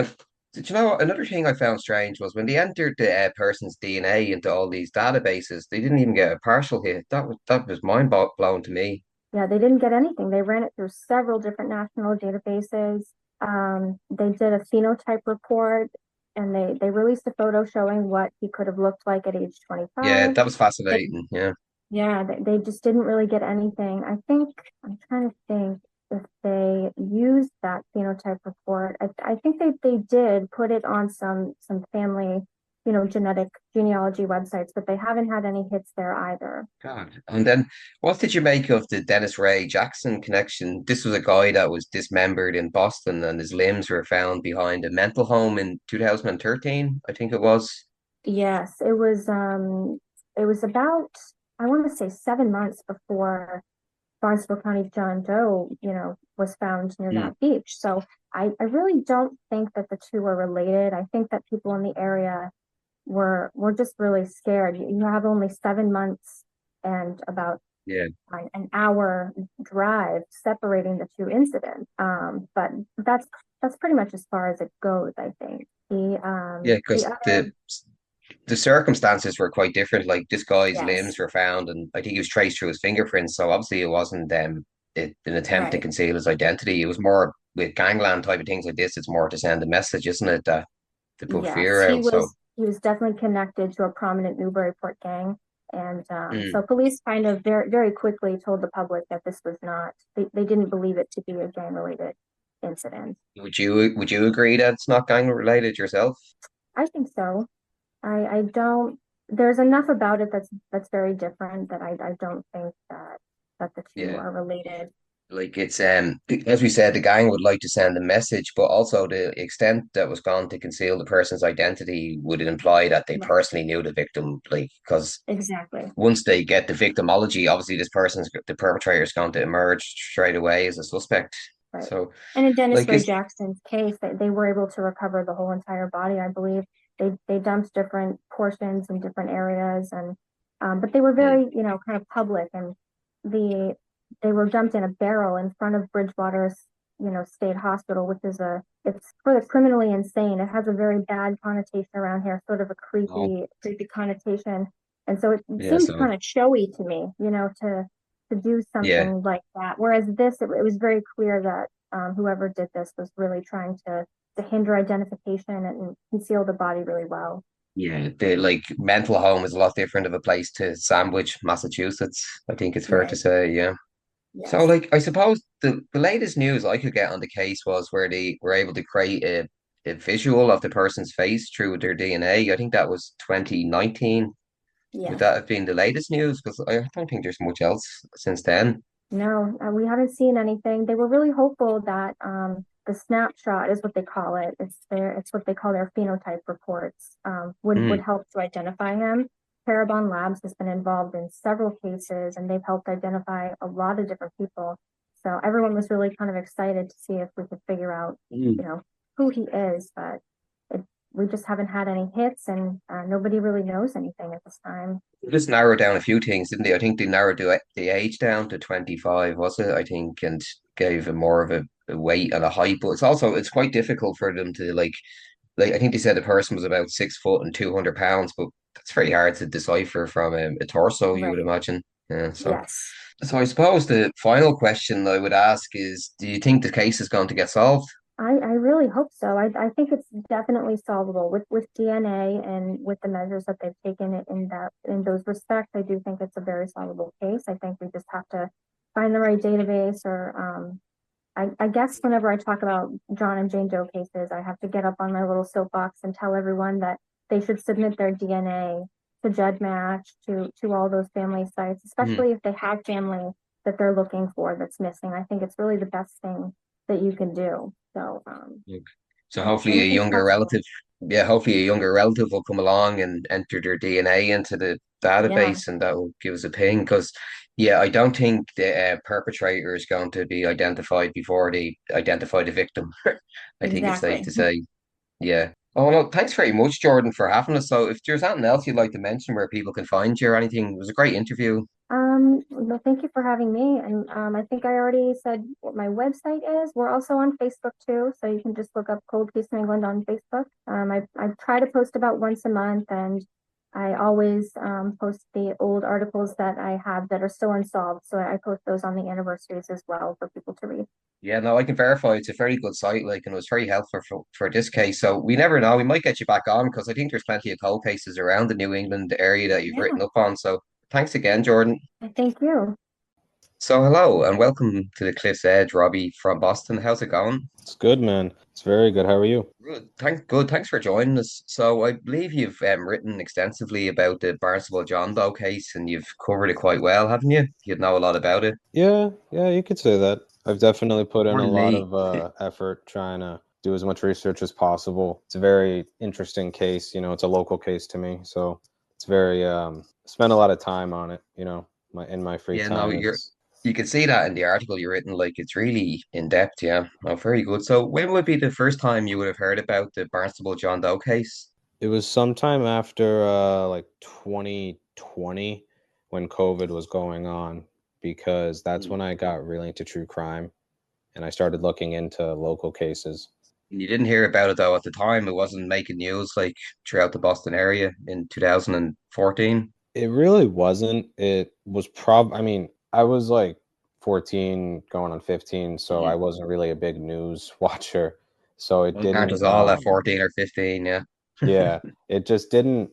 did you know what? Another thing I found strange was when they entered the person's DNA into all these databases, they didn't even get a partial hit. That was blowing to me. Yeah, they didn't get anything. They ran it through several different national databases. They did a phenotype report and they released a photo showing what he could have looked like at age Yeah, 25. that was They, fascinating. Yeah. yeah, they just didn't really get anything. I think, I'm trying to think if they used that phenotype report. I think they did put it on some family, genetic genealogy websites, but they haven't had any hits there either. God. And then what did you make of the Dennis Ray Jackson connection? This was a guy that was dismembered in Boston and his limbs were found behind a mental home in 2013, I think it was. Yes, it was about, I want to say 7 months before Barnstable County John Doe, was found near Hmm. that beach. So I really don't think that the two are related. I think that people in the area were just really scared. You have only 7 months and about Yeah. an hour drive separating the two incidents. But that's pretty much as far as it goes, I think. Yeah, The because other, the circumstances were quite different. Like this guy's yes, limbs were found, and I think he was traced through his fingerprints. So obviously, it wasn't an attempt to right. conceal his identity. It was more with gangland type of things like this. It's more to send a message, isn't it? That to put Yes, fear out. So, he was definitely connected to a prominent Newburyport gang. And so mm. police kind of very, very quickly told the public that this was not, they didn't believe it to be a gang related incident. Would you agree that it's not gang related yourself? I think so. I don't, there's enough about it that's very different that I don't think that the two Yeah. are related. Like it's as we said, the gang would like to send a message, but also the extent that was gone to conceal the person's identity would imply that they Right. personally knew the victim, like because Exactly. once they get the victimology, obviously the perpetrator is going to emerge straight away as a suspect. Right. So, And in Dennis like, Ray it's Jackson's case, they were able to recover the whole entire body, I believe. They dumped different portions in different areas and but they were mm, very, kind of public and the they were dumped in a barrel in front of Bridgewater's, state hospital, which is it's for the criminally insane. It has a very bad connotation around here, sort of a oh, creepy connotation. And so it yeah, seemed so kind of showy to me, to do yeah, something like that. Whereas it was very clear that whoever did this was really trying to hinder identification and conceal the body really well. yeah, the like mental home is a lot different of a place to Sandwich, Massachusetts. I think it's fair to Right. say, yeah. So, Yes. like, I suppose the latest news I could get on the case was where they were able to create a visual of the person's face through their DNA. I think that was 2019. Would Yes. that have been the latest news? Because I don't think there's much else since then. No, we haven't seen anything. They were really hopeful that the snapshot is what they call it. It's what they call their phenotype reports. Would Mm, help to identify him. Parabon Labs has been involved in several cases, and they've helped identify a lot of different people. So everyone was really kind of excited to see if we could figure out, mm. who he is. But it, we just haven't had any hits, and nobody really knows anything at this time. They just narrowed down a few things, didn't they? I think they narrowed the age down to 25, was it? I think, and gave it more of a weight and a height. But it's quite difficult for them to like I think they said the person was about 6 foot and 200 pounds, but that's very hard to decipher from a torso, you would Right. imagine. Yeah, Yes. so I suppose the final question I would ask is, do you think the case is going to get solved? I really hope so. I think it's definitely solvable with DNA and with the measures that they've taken in those respects. I do think it's a very solvable case. I think we just have to find the right database or I guess whenever I talk about John and Jane Doe cases, I have to get up on my little soapbox and tell everyone that they should submit their DNA to GEDmatch, to all those family sites, Hmm. especially if they have family that they're looking for that's missing. I think it's really the best thing that you can do. So, Okay. So hopefully a anything's younger possible. relative, yeah, hopefully a younger relative will come along and enter their DNA into the Yeah, database and that will give us a ping. Because, yeah, I don't think the perpetrator is going to be identified before they identify the victim. I think it's safe exactly. to say. Yeah. Oh, no, thanks very much, Jordan, for having us. So, if there's anything else you'd like to mention where people can find you or anything, it was a great interview. Well, thank you for having me. And I think I already said what my website is. We're also on Facebook too, so you can just look up Cold Case New England on Facebook. I try to post about once a month, and I always post the old articles that I have that are still unsolved. So I post those on the anniversaries as well for people to read. Yeah, no, I can verify it's a very good site, like, and it was very helpful for this case. So we never know. We might get you back on because I think there's plenty of cold cases around the New England area that you've Yeah, written up on. So thanks again, Jordan. thank you. So hello and welcome to the Cliff's Edge, Robbie from Boston. How's it going? It's good, man. It's very good. How are you? Good. Good. Thanks for joining us. So I believe you've written extensively about the Barnstable John Doe case, and you've covered it quite well, haven't you? You know a lot about it. Yeah, you could say that. I've definitely put in More a than lot me. of effort trying to do as much research as possible. It's a very interesting case. It's a local case to me, so it's very spent a lot of time on it. In my free Yeah, no, time, it's you can see that in the article you've written, like it's really in depth, yeah. Oh, very good. So when would be the first time you would have heard about the Barnstable John Doe case? it was sometime after like 2020 when COVID was going on, because that's Hmm. when I got really into true crime and I started looking into local cases. You didn't hear about it though at the time. It wasn't making news like throughout the Boston area in 2014. It really wasn't. It was I mean, I was like 14 going on 15, so I Mm. wasn't really a big news watcher. So it Well, aren't us didn't all at 14 or 15, yeah. yeah, it just didn't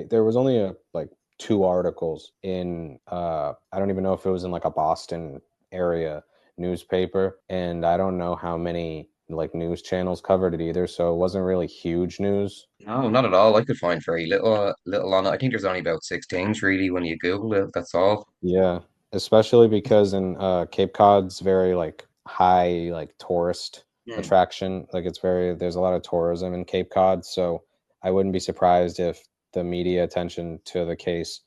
there was only like two articles in I don't even know if it was in like a Boston area newspaper, and I don't know how many like news channels covered it either, so it wasn't really huge news. No, not at all. I could find very little on it. I think there's only about six things really when you Google it. That's all. Yeah, especially because in Cape Cod's very like high like tourist Hmm. attraction. Like there's a lot of tourism in Cape Cod, so I wouldn't be surprised if the media attention to the case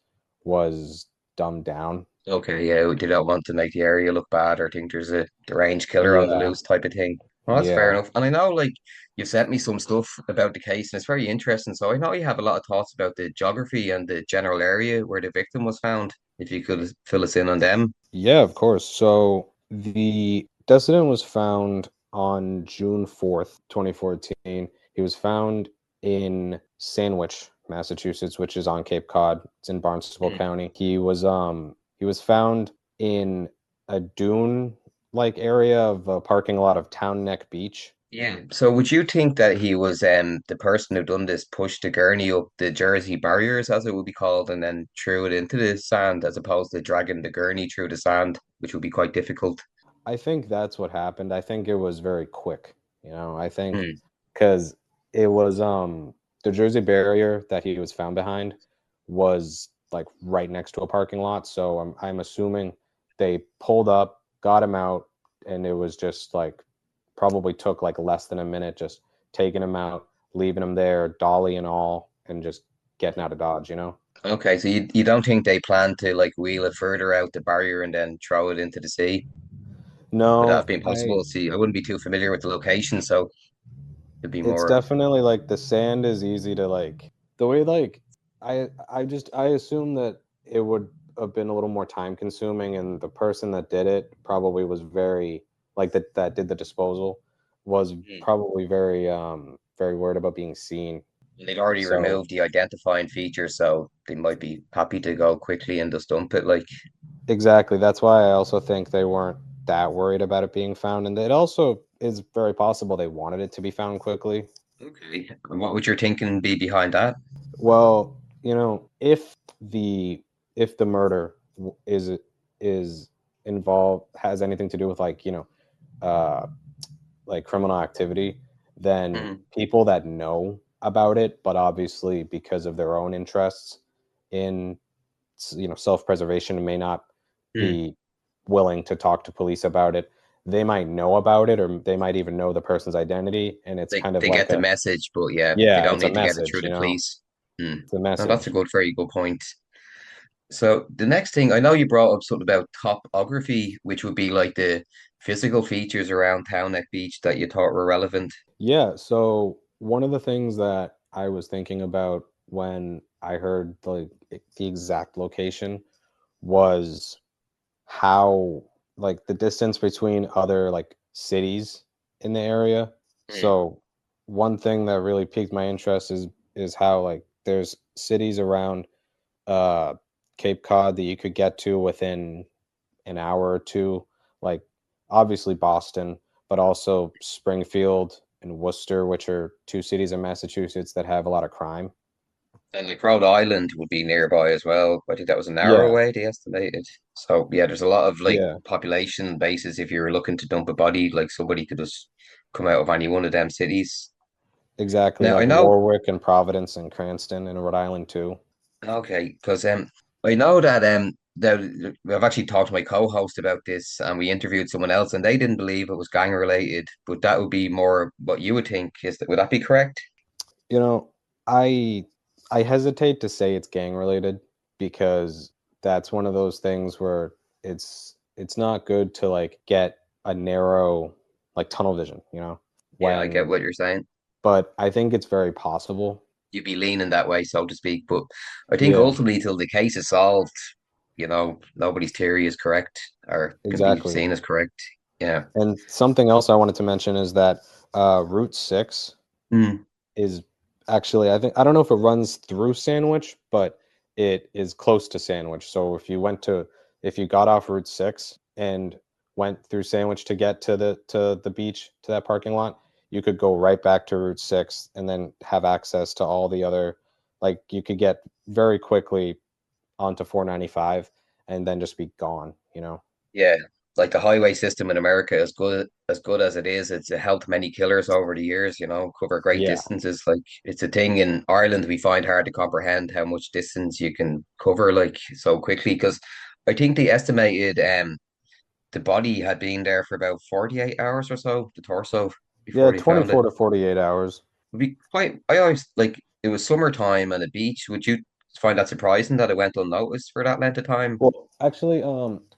was dumbed down. Okay, yeah, we did not want to make the area look bad or think there's a deranged killer on the Yeah, loose type of thing. Well, that's fair yeah. enough. And I know, like, you've sent me some stuff about the case, and it's very interesting. So I know you have a lot of thoughts about the geography and the general area where the victim was found. If you could fill us in on them. Yeah, of course. So the decedent was found on June 4th, 2014. He was found in Sandwich, Massachusetts, which is on Cape Cod. It's in Barnstable Hmm. County. He was found in a dune like area of a parking lot of Town Neck Beach. Yeah. So would you think that he was the person who done this pushed the gurney up the Jersey barriers, as it would be called, and then threw it into the sand as opposed to dragging the gurney through the sand, which would be quite difficult. I think that's what happened. I think it was very quick. I think Hmm. because it was the Jersey barrier that he was found behind was like right next to a parking lot. So I'm assuming they pulled up, got him out, and it was just like probably took like less than a minute just taking him out, leaving him there, dolly and all, and just getting out of Dodge. Okay, so you don't think they plan to like wheel it further out the barrier and then throw it into the sea? Would that have No, been I possible? See, I wouldn't be too familiar with the location, so it'd be it's more. definitely like the sand is easy to like the way like I assume that it would have been a little more time consuming, and the person that did it probably was very like that did the disposal was Hmm. probably very worried about being seen. They'd already So removed the identifying feature, so they might be happy to go quickly and just dump it. Like, exactly, that's why I also think they weren't that worried about it being found, and it also is very possible they wanted it to be found quickly. okay, and what would your thinking be behind that? Well, if the murder is involved has anything to do with uh like criminal activity, then Hmm. people that know about it, but obviously because of their own interests in self-preservation may not Hmm. be willing to talk to police about it. They might know about it, or they might even know the person's identity, and it's kind of They like get the a message, but yeah, they yeah, don't it's a need to get it through message, the police. Hmm. it's a No, that's a message. very good point. So the next thing, I know you brought up something about topography, which would be like the physical features around Town Neck Beach that you thought were relevant. Yeah, so one of the things that I was thinking about when I heard the exact location was how like the distance between other like cities in the area. Mm. So one thing that really piqued my interest is how like there's cities around uh Cape Cod that you could get to within an hour or two, like obviously Boston, but also Springfield and Worcester, which are two cities in Massachusetts that have a lot of crime. And like Rhode Island would be nearby as well. I think that was an hour Yeah, away, they estimated. So yeah, there's a lot of like yeah, population bases. If you were looking to dump a body, like somebody could just come out of any one of them cities. exactly. Now I Like know, Warwick and Providence and Cranston and Rhode Island too. okay, because I know that I've actually talked to my co-host about this, and we interviewed someone else, and they didn't believe it was gang related, but that would be more what you would think. Would that be correct? You know, I I hesitate to say it's gang related because that's one of those things where it's not good to like get a narrow like tunnel vision, Yeah, I get when what you're saying. but I think it's very possible. You'd be leaning that way, so to speak. But I think Yeah, ultimately, till the case is solved, nobody's theory is correct or can be exactly. seen as correct. Yeah. And something else I wanted to mention is that Route 6 Mm. is actually, I don't know if it runs through Sandwich, but it is close to Sandwich. So if you got off Route 6 and went through Sandwich to get to the beach, to that parking lot, you could go right back to Route 6 and then have access to all the other, like you could get very quickly onto 495 and then just be gone, you know? Yeah. Like the highway system in America, as good as it is, it's helped many killers over the years, cover great Yeah. distances. Like it's a thing in Ireland we find hard to comprehend how much distance you can cover like so quickly. Because I think they estimated the body had been there for about 48 hours or so, the torso, Yeah, before they found it. 24 to 48 hours. Would be quite. I always like it was summertime and a beach. Would you find that surprising that it went unnoticed for that length of time? Well, actually,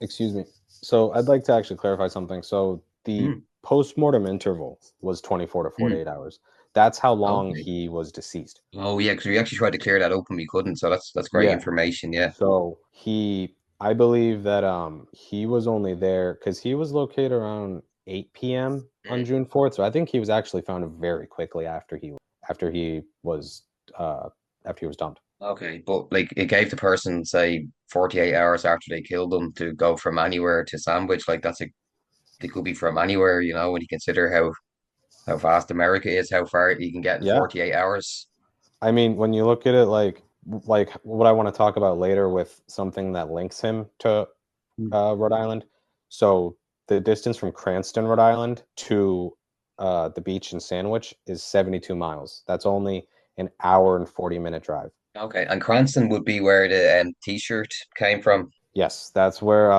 excuse me. So I'd like to actually clarify something. So the Mm, post-mortem interval was 24 to mm, 48 hours. That's how long okay. he was deceased. Oh yeah, because we actually tried to clear that up and we couldn't. So that's great Yeah. information. Yeah. So I believe that he was only there because he was located around 8 p.m. on Mm. June 4th. So I think he was actually found very quickly after he was uh after he was dumped. Okay, but like it gave the person say 48 hours after they killed them to go from anywhere to Sandwich. Like they could be from anywhere. When you consider how vast America is, how far you can get in Yeah. 48 hours. I mean, when you look at it like what I want to talk about later with something that links him to Mm. Rhode Island. So the distance from Cranston, Rhode Island to the beach in Sandwich is 72 miles. That's only an hour and 40-minute drive. Okay, and Cranston would be where the t-shirt came from. Yes, that's where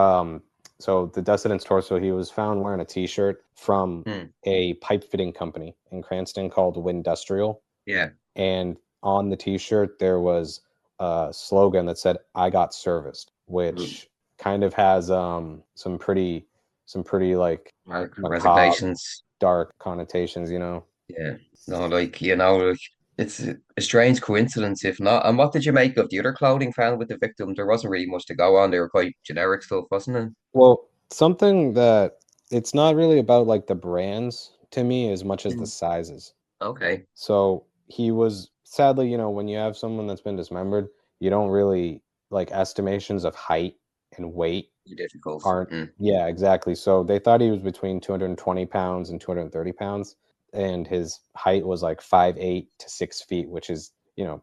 so the Decedent's torso, he was found wearing a t-shirt from Hmm. a pipe fitting company in Cranston called Windustrial. Yeah. And on the t-shirt there was a slogan that said "I got serviced," Mm. which kind of has some pretty like macabre, Resignations. dark connotations, you know. Yeah. No, like, like it's a strange coincidence, if not. And what did you make of the other clothing found with the victim? There wasn't really much to go on. They were quite generic stuff, wasn't it? Well, something that it's not really about like the brands to me as much as the Mm. sizes. Okay. So he was sadly, when you have someone that's been dismembered, you don't really like estimations of height and weight Difficult. aren't, Mm. yeah, exactly. So they thought he was between 220 pounds and 230 pounds, and his height was like 5'8" to 6 feet, which is,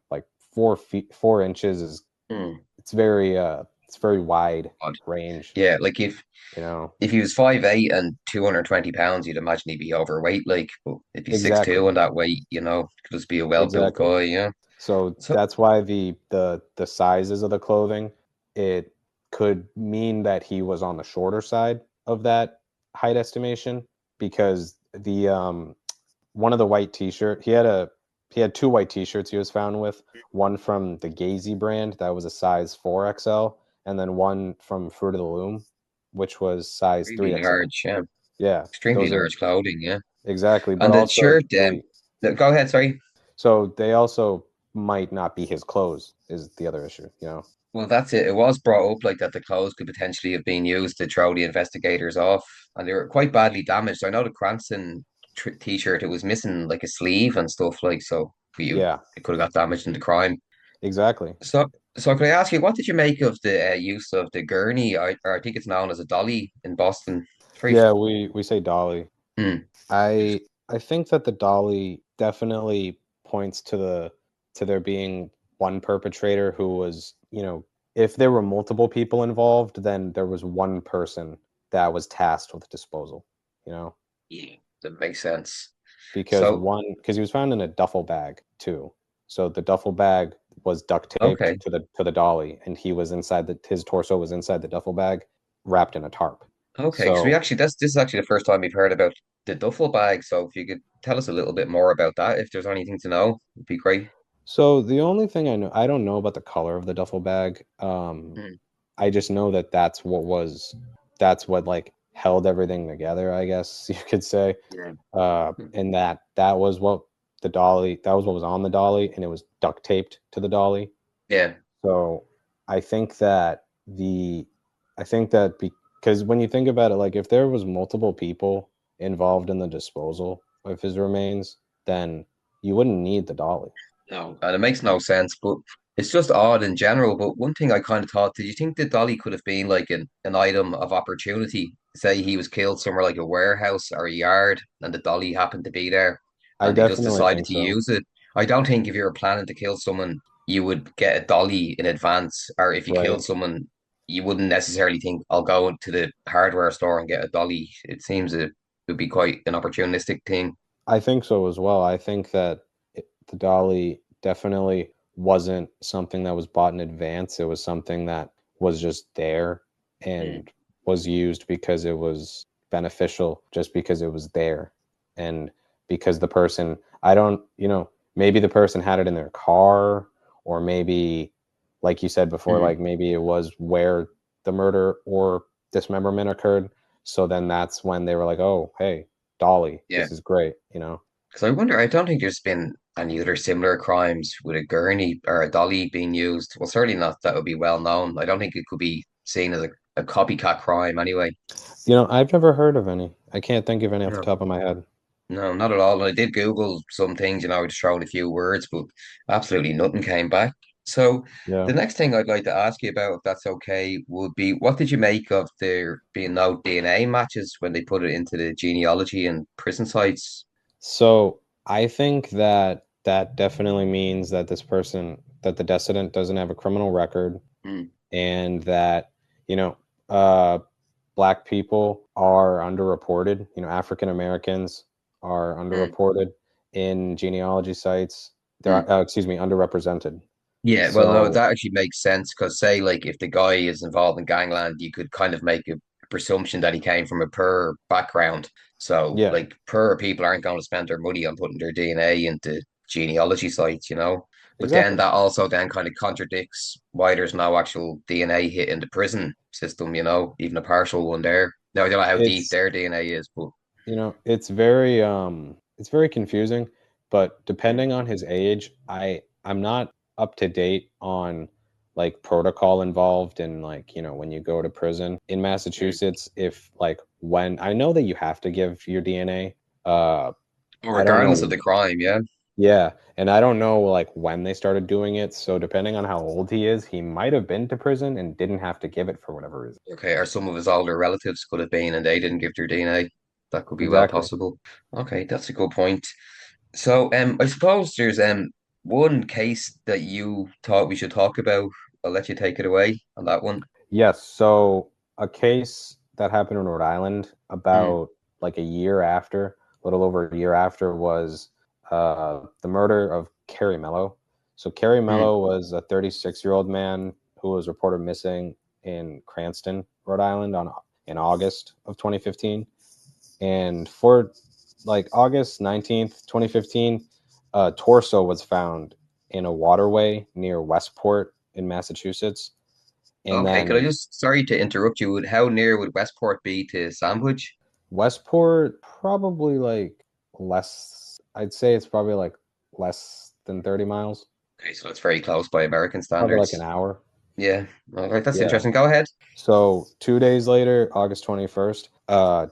like 4 feet 4 inches is Mm. it's very wide Odd. range, Yeah, like you know. if he was 5'8" and 220 pounds, you'd imagine he'd be overweight, like, but if he's 6'2" Exactly. and that weight, could just be a well-built Exactly. guy, yeah. So So that's why the sizes of the clothing, it could mean that he was on the shorter side of that height estimation, because the one of the white t-shirt, he had two white t-shirts he was found with, one from the Gazy brand that was a size 4XL, and then one from Fruit of the Loom, which was size Really 3XL. large, yeah. Yeah, Extremely those are large clothing, yeah. exactly, but And the also shirt, no, go ahead, sorry. so they also might not be his clothes is the other issue, you know. Well, that's it. It was brought up like that the clothes could potentially have been used to throw the investigators off, and they were quite badly damaged. I know the Cranston t-shirt, it was missing like a sleeve and stuff like so. Yeah, It could have got damaged in the crime. exactly. So, so can I ask you, what did you make of the use of the gurney? Or I think it's known as a dolly in Boston. It's very, Yeah, we say dolly. mm, I think that the dolly definitely points to there being one perpetrator who was, you know, if there were multiple people involved, then there was one person that was tasked with disposal, you know, yeah, that makes sense. because So, he was found in a duffel bag too. So the duffel bag was duct taped okay. to the dolly, and he was inside his torso was inside the duffel bag, wrapped in a tarp. Okay, because we So actually this is actually the first time we've heard about the duffel bag. So if you could tell us a little bit more about that, if there's anything to know, it'd be great. So the only thing I don't know about the color of the duffel bag. Mm, I just know that that's what like held everything together, I guess you could say. yeah. And that was what that was what was on the dolly, and it was duct taped to the dolly. Yeah. So I think that the, I think that because when you think about it, like if there was multiple people involved in the disposal of his remains, then you wouldn't need the dolly. No, and it makes no sense, but it's just odd in general. But one thing I kind of thought, did you think the dolly could have been like an item of opportunity? Say he was killed somewhere like a warehouse or a yard, and the dolly happened to be there, I and they just definitely decided think to so. use it. I don't think if you were planning to kill someone, you would get a dolly in advance, or if you Right. killed someone, you wouldn't necessarily think, I'll go to the hardware store and get a dolly. It seems it would be quite an opportunistic thing. I think so as well. I think that the dolly definitely wasn't something that was bought in advance. It was something that was just there Mm, and was used because it was beneficial, just because it was there. And because the person, I don't, you know, maybe the person had it in their car, or maybe, like you said before, mm, like maybe it was where the murder or dismemberment occurred. So then that's when they were like, oh, hey, dolly, yeah. this is great, you know? Because I wonder, I don't think there's been any other similar crimes with a gurney or a dolly being used. Well, certainly not that would be well known. I don't think it could be seen as a copycat crime anyway. You know, I've never heard of any. I can't think of any off the No, top of my head. no, not at all. And I did Google some things, just throwing a few words, but absolutely nothing came back. So Yeah. the next thing I'd like to ask you about, if that's okay, would be what did you make of there being no DNA matches when they put it into the genealogy and prison sites? So I think that that definitely means that that the decedent doesn't have a criminal record, Mm, and that, you know, uh, black people are underreported. You know, African Americans are mm, underreported in genealogy sites. mm. They're, excuse me, underrepresented. Yeah, well, no, So, that actually makes sense because, say, like if the guy is involved in gangland, you could kind of make a presumption that he came from a poor background. So, yeah, like, poor people aren't going to spend their money on putting their DNA into genealogy sites. But then exactly. that also then kind of contradicts why there's no actual DNA hit in the prison system, even a partial one there. Now, I don't know how deep It's their DNA is, but You know, it's very confusing, but mm, depending on his age, I'm not up to date on like protocol involved in, like, you know, when you go to prison in mm. Massachusetts, if like when I know that you have to give your DNA, uh Well, I don't regardless of know. the crime, yeah. Yeah, and I don't know like when they started doing it, so depending on how old he is, he might have been to prison and didn't have to give it for whatever reason. Okay, or some of his older relatives could have been and they didn't give their DNA. That could be well Exactly. possible. Okay, that's a good point. So, I suppose there's one case that you thought we should talk about. I'll let you take it away on that one. Yes, so a case that happened in Rhode Island Mm, about like a year after, a little over a year after, was the murder of Carrie Mello. So Carrie mm, Mello was a 36-year-old man who was reported missing in Cranston, Rhode Island, on in August of 2015. And for like August 19th, 2015, a torso was found in a waterway near Westport in Massachusetts, And Okay, could I then just, sorry to interrupt you, how near would Westport be to Sandwich? Westport, probably like less, I'd say it's probably like less than 30 miles, Okay, so it's very close by American probably like an standards. hour. Yeah. All right, that's Yeah. interesting. Go ahead. So 2 days later, August 21st,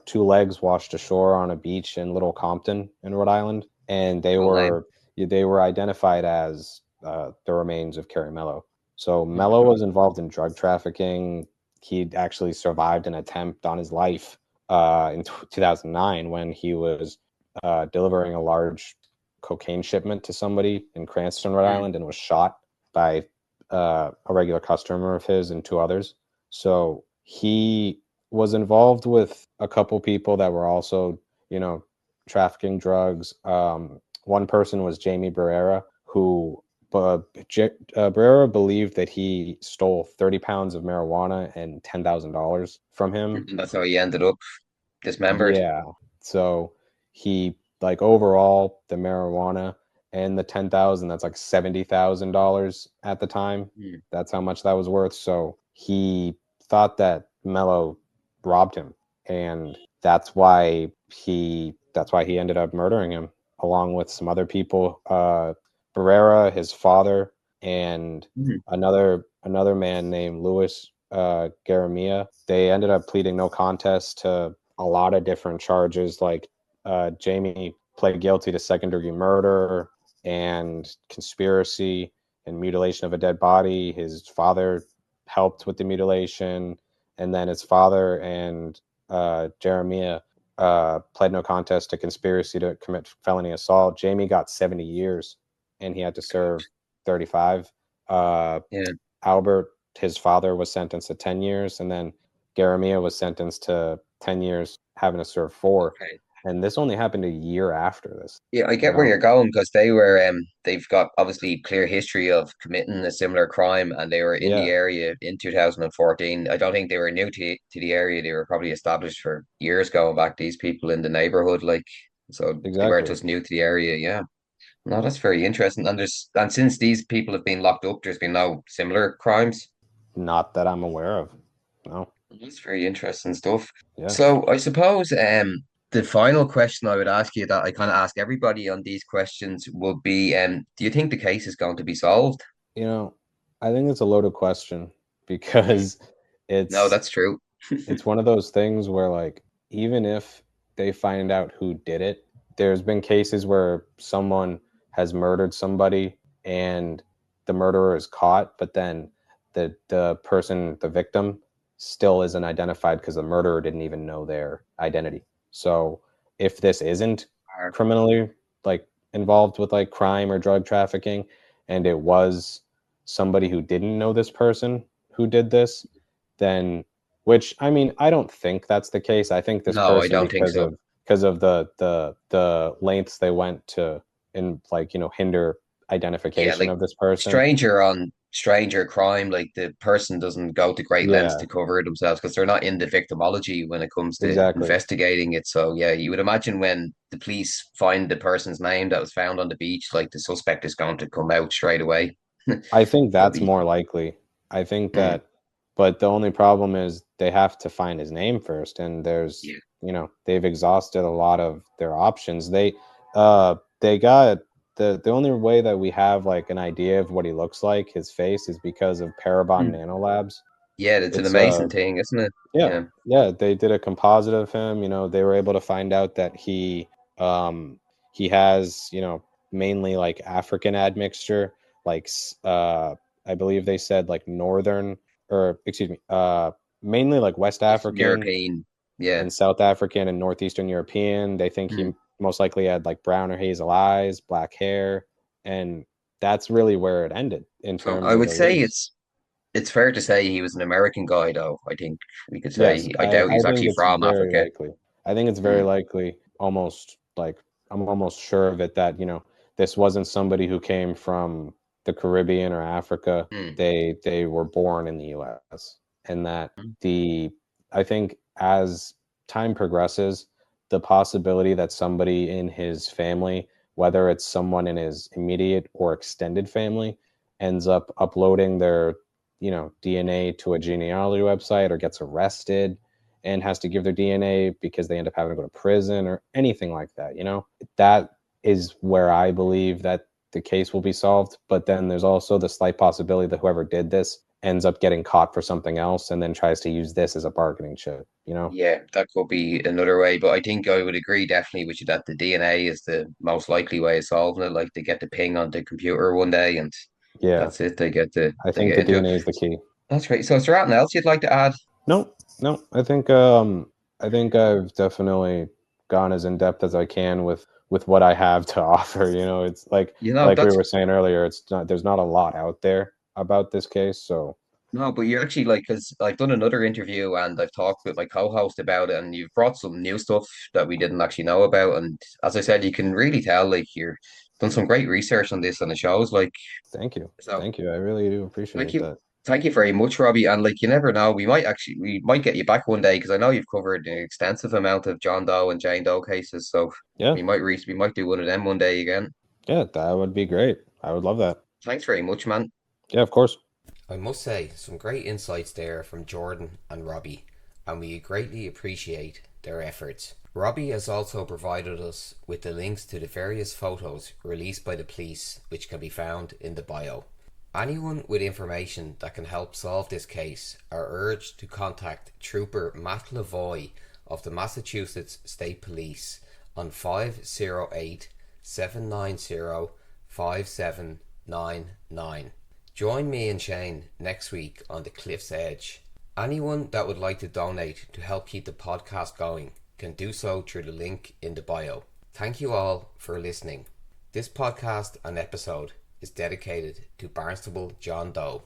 two legs washed ashore on a beach in Little Compton in Rhode Island, and Cool name. they were identified as the remains of Carrie Mello. So Mello Mhm. was involved in drug trafficking. He actually survived an attempt on his life in 2009 when he was delivering a large cocaine shipment to somebody in Cranston, Rhode Mm. Island, and was shot by a regular customer of his and two others. So he was involved with a couple people that were also, trafficking drugs. One person was Jamie Barrera, who Barrera believed that he stole 30 pounds of marijuana and $10,000 from him. And that's how he ended up dismembered. Yeah. So he, like, overall the marijuana and the 10,000, that's like $70,000 at the time. Mm. That's how much that was worth. So he thought that Mello robbed him, and that's why he ended up murdering him along with some other people. Barrera, his father, and Mm. another man named Louis Garamia. They ended up pleading no contest to a lot of different charges. Like Jamie pled guilty to second-degree murder and conspiracy and mutilation of a dead body. His father helped with the mutilation, and then his father and Jeremiah pled no contest to conspiracy to commit felony assault. Jamie got 70 years, and he had to God. serve 35. Uh, Yeah. Albert, his father, was sentenced to 10 years, and then Garamia was sentenced to 10 years, having to serve 4. Okay. And this only happened a year after this, Yeah, I you get where know? you're going because they've got obviously clear history of committing a similar crime and they were in the Yeah, area in 2014. I don't think they were new to the area. They were probably established for years going back, these people in the neighborhood, like, so they weren't exactly. just new to the area. Yeah. No, that's very interesting. And since these people have been locked up, there's been no similar crimes. Not that I'm aware of. No. That's very interesting stuff. Yeah. So I suppose the final question I would ask you that I kind of ask everybody on these questions would be do you think the case is going to be solved? You know, I think it's a loaded question Mm. because No, it's that's true. it's one of those things where, like, even if they find out who did it, there's been cases where someone has murdered somebody and the murderer is caught, but then the victim still isn't identified because the murderer didn't even know their identity. So if this isn't criminally, like, involved with, like, crime or drug trafficking, and it was somebody who didn't know this person who did this, then, which, I mean, I don't think that's the case. I think this No, I person, don't think because so. of the lengths they went to, in, like, hinder Yeah, identification like of this person. stranger on stranger crime, like the person doesn't go to great lengths Yeah, to cover it themselves because they're not into victimology when it comes to exactly. investigating it. So yeah, you would imagine when the police find the person's name that was found on the beach, like the suspect is going to come out straight away. I think They'll that's be, more likely. I think mm, that, but the only problem is they have to find his name first, and yeah. they've exhausted a lot of their options. They got the only way that we have, like, an idea of what he looks like, his face, is because of Parabon Mm. Nanolabs. Yeah, it's an It's amazing thing, isn't it? Yeah, Yeah. yeah, they did a composite of him. They were able to find out that um he has, mainly, like, African admixture, like, I believe they said, like, northern, or excuse me, mainly, like, West Eastern African European. Yeah. and South African and Northeastern European. They think Mm. he most likely had, like, brown or hazel eyes, black hair, and that's really where it ended in So terms I of would the say leads. it's fair to say he was an American guy, though. I think we could Yes, say I doubt I he's think actually it's from very Africa. likely. I think it's very Mm. likely, almost, like, I'm almost sure of it, that, this wasn't somebody who came from the Caribbean or Africa. Mm. They were born in the US. And that Mm. the I think as time progresses, the possibility that somebody in his family, whether it's someone in his immediate or extended family, ends up uploading their DNA to a genealogy website or gets arrested and has to give their DNA because they end up having to go to prison or anything like that. That is where I believe that the case will be solved. But then there's also the slight possibility that whoever did this ends up getting caught for something else and then tries to use this as a bargaining chip. Yeah, that could be another way, but I think I would agree definitely with you that the DNA is the most likely way of solving it. Like they get the ping on the computer one day, and Yeah, that's it. I They think get the into it. DNA is the key. That's right. So is there anything else you'd like to add? No, no, I think I've definitely gone as in depth as I can with what I have to offer. It's like we That's were saying earlier, there's not a lot out there about this case, so no, but you're actually like, because I've done another interview and I've talked with my co-host about it, and you've brought some new stuff that we didn't actually know about. And as I said, you can really tell like you're done some great research on this, and it shows. Like, thank you. so Thank you. I really do thank appreciate you, that. thank you very much, Robbie. And like, you never know, we might get you back one day because I know you've covered an extensive amount of John Doe and Jane Doe cases. So Yeah. we might do one of them one day again. Yeah, that would be great. I would love that. Thanks very much, man. Yeah, of course. I must say, some great insights there from Jordan and Robbie, and we greatly appreciate their efforts. Robbie has also provided us with the links to the various photos released by the police, which can be found in the bio. Anyone with information that can help solve this case are urged to contact Trooper Matt Lavoy of the Massachusetts State Police on 508 790 5799. Join me and Shane next week on The Cliff's Edge. Anyone that would like to donate to help keep the podcast going can do so through the link in the bio. Thank you all for listening. This podcast and episode is dedicated to Barnstable John Doe.